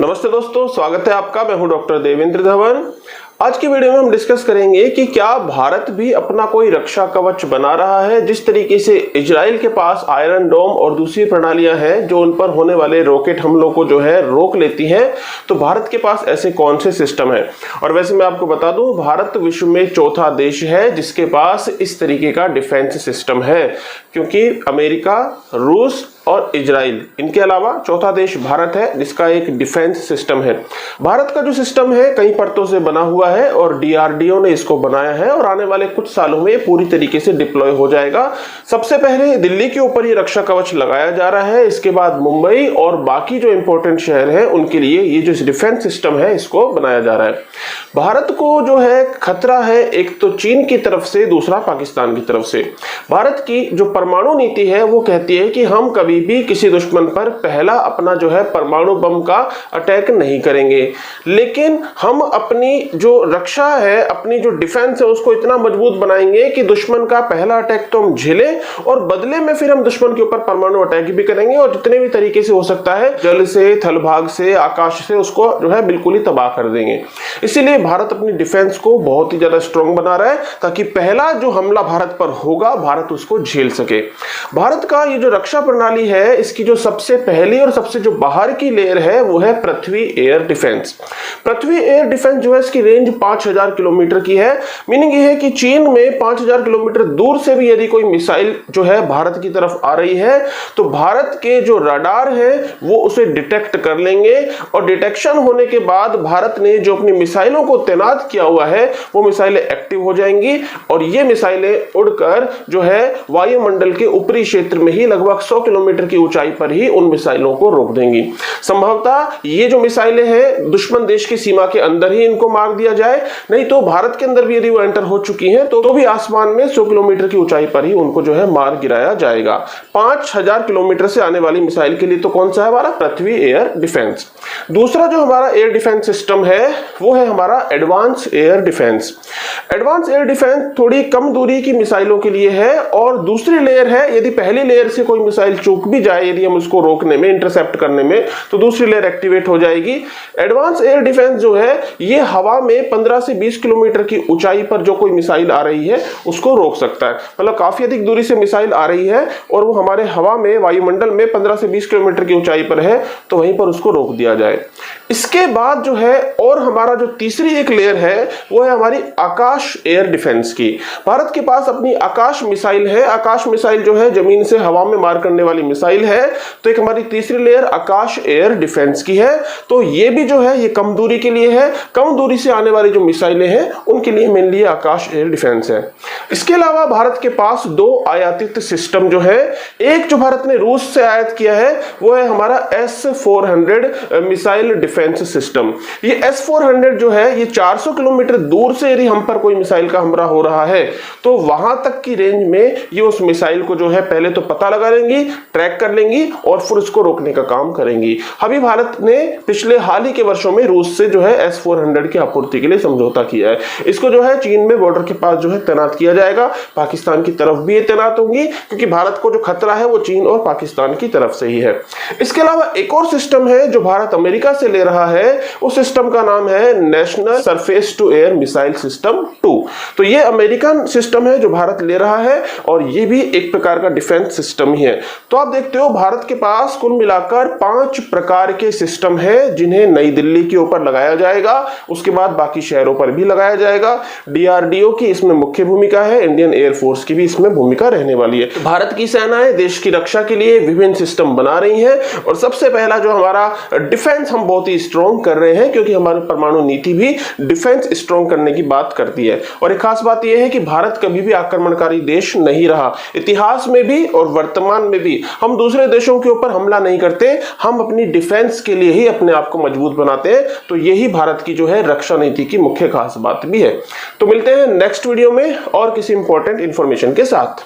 नमस्ते दोस्तों, स्वागत है आपका। मैं हूं डॉक्टर देवेंद्र धवन। आज की वीडियो में हम डिस्कस करेंगे कि क्या भारत भी अपना कोई रक्षा कवच बना रहा है। जिस तरीके से इजराइल के पास आयरन डोम और दूसरी प्रणालियां हैं जो उन पर होने वाले रॉकेट हमलों को जो है रोक लेती हैं, तो भारत के पास ऐसे कौन से सिस्टम है। और वैसे मैं आपको बता दूं, भारत विश्व में चौथा देश है जिसके पास इस तरीके का डिफेंस सिस्टम है, क्योंकि अमेरिका, रूस और इजराइल, इनके अलावा चौथा देश भारत है जिसका एक डिफेंस सिस्टम है। भारत का जो सिस्टम है कई परतों से बना हुआ है और डीआरडीओ ने इसको बनाया है और आने वाले कुछ सालों में पूरी तरीके से डिप्लॉय हो जाएगा। सबसे पहले दिल्ली के ऊपर ये रक्षा कवच लगाया जा रहा है, इसके बाद मुंबई और बाकी जो इंपॉर्टेंट शहर हैं उनके लिए ये जो डिफेंस सिस्टम है इसको बनाया जा रहा है। भारत को जो है खतरा है, एक तो चीन की तरफ से, दूसरा पाकिस्तान की तरफ से। भारत की जो परमाणु नीति है वो कहती है कि हम कभी भी किसी दुश्मन पर पहला अपना जो है परमाणु बम का अटैक नहीं करेंगे, लेकिन हम अपनी जो रक्षा है, अपनी जो डिफेंस है उसको इतना मजबूत बनाएंगे कि दुश्मन का पहला अटैक तो हम झेलें और बदले में फिर हम दुश्मन के ऊपर परमाणु अटैक भी करेंगे और जितने भी तरीके से हो सकता है, जल से, थल भाग से, आकाश से, उसको जो है बिल्कुल ही तबाह कर देंगे। इसीलिए भारत अपनी डिफेंस को बहुत ही ज्यादा स्ट्रॉन्ग बना रहा है ताकि पहला जो हमला भारत पर होगा भारत उसको झेल सके। भारत का ये जो रक्षा प्रणाली है, इसकी जो सबसे पहली और सबसे जो बाहर की लेयर है वो है पृथ्वी एयर डिफेंस। पृथ्वी एयर डिफेंस जो है इसकी रेंज 5000 किलोमीटर की है। मीनिंग ये है कि चीन में 5000 किलोमीटर दूर से भी यदि कोई मिसाइल जो है भारत की तरफ आ रही है तो भारत के जो रडार है वो उसे डिटेक्ट कर लेंगे और डिटेक्शन होने के बाद भारत ने जो अपनी मिसाइलों को तैनात किया हुआ है वो मिसाइलें एक्टिव हो जाएंगी और ये मिसाइलें उड़कर जो है वायुमंडल के ऊपरी क्षेत्र में ही लगभग 100 किलोमीटर की ऊंचाई पर ही उन मिसाइलों को रोक देंगी। संभवतः ये जो मिसाइलें हैं दुश्मन देश की सीमा के अंदर ही इनको मार दिया जाए, नहीं तो भारत के अंदर भी यदि वो एंटर हो चुकी हैं तो भी आसमान में 100 किलोमीटर की ऊंचाई पर ही उनको जो है मार गिराया जाएगा। 5000 किलोमीटर से आने वाली मिसाइल के लिए तो कौन सा है हमारा पृथ्वी एयर डिफेंस। दूसरा जो हमारा एयर डिफेंस सिस्टम है वो है हमारा advance air defence. Advance air defence थोड़ी कम दूरी की मिसाइलों के लिए है और दूसरी लेयर है, यदि पहली लेयर से कोई मिसाइल चूक भी जाए, यदि हम उसको रोकने में, इंटरसेप्ट करने में, तो दूसरी लेयर एक्टिवेट हो जाएगी। एडवांस एयर डिफेंस जो है ये हवा में 15 से 20 किलोमीटर की ऊंचाई पर जो कोई मिसाइल आ रही है उसको रोक सकता है। मतलब काफी अधिक दूरी से मिसाइल आ रही है और वो हमारे हवा में, वायुमंडल में 15 से 20 किलोमीटर की ऊंचाई पर है तो वहीं पर उसको रोक दिया जाए। इसके बाद जो है और हमारा जो तीसरी एक लेयर है वो है हमारी आकाश एयर डिफेंस की। भारत के पास अपनी आकाश मिसाइल है। आकाश मिसाइल जो है जमीन से हवा में मार करने वाली मिसाइल है। तो एक हमारी तीसरी लेयर आकाश एयर डिफेंस की है। तो ये भी जो है ये कम दूरी के लिए है। कम दूरी से आने वाली जो मिसाइलें हैं उनके लिए मेनली आकाश एयर डिफेंस है। इसके अलावा भारत के पास दो आयातित सिस्टम जो है, एक जो भारत ने रूस से आयात किया है वो है हमारा S-400 मिसाइल डिफेंस सिस्टम। ये S-400 जो है ये 400 किलोमीटर दूर से यदि हम पर कोई मिसाइल का हमला हो रहा है तो वहां तक की रेंज में ये उस मिसाइल को जो है पहले तो पता लगा लेंगी, ट्रैक कर लेंगी और फिर उसको रोकने का काम करेंगी। अभी भारत ने पिछले हाल ही के वर्षों में रूस से जो है S-400 की आपूर्ति के लिए समझौता किया है। इसको जो है चीन में बॉर्डर के पास जो है तैनात किया जाएगा। पाकिस्तान की तरफ भी ये तैनात होंगी क्योंकि भारत को जो खतरा है वो चीन और पाकिस्तान की तरफ से ही है। इसके अलावा एक और सिस्टम है जो भारत अमेरिका से ले रहा है, उस सिस्टम का नाम है national surface to air missile system 2। तो ये अमेरिकन सिस्टम है जो भारत ले रहा है और ये भी एक प्रकार का डिफेंस सिस्टम ही है। तो आप देखते हो भारत के पास कुल मिलाकर 5 प्रकार के सिस्टम है जिन्हें नई दिल्ली के ऊपर लगाया जाएगा, उसके बाद बाकी शहरों पर भी लगाया जाएगा। डीआरडीओ की इसमें मुख्य भूमिका है, इंडियन एयरफोर्स की भी इसमें भूमिका रहने वाली है। भारत की सेनाएं देश की रक्षा के लिए विभिन्न सिस्टम बना रही हैं और सबसे पहला जो हमारा डिफेंस हम बहुत ही स्ट्रॉन्ग कर रहे हैं क्योंकि हमारी परमाणु नीति भी डिफेंस स्ट्रॉन्ग करने की बात करती है। और एक खास बात यह है कि भारत कभी भी आक्रमणकारी देश नहीं रहा, इतिहास में भी और वर्तमान में भी हम दूसरे देशों के ऊपर हमला नहीं करते, हम अपनी डिफेंस के लिए ही अपने आप को मजबूत बनाते हैं। तो यही भारत की जो है रक्षा नीति की मुख्य खास बात भी है। तो मिलते हैं नेक्स्ट वीडियो में और किसी इंपॉर्टेंट इंफॉर्मेशन के साथ।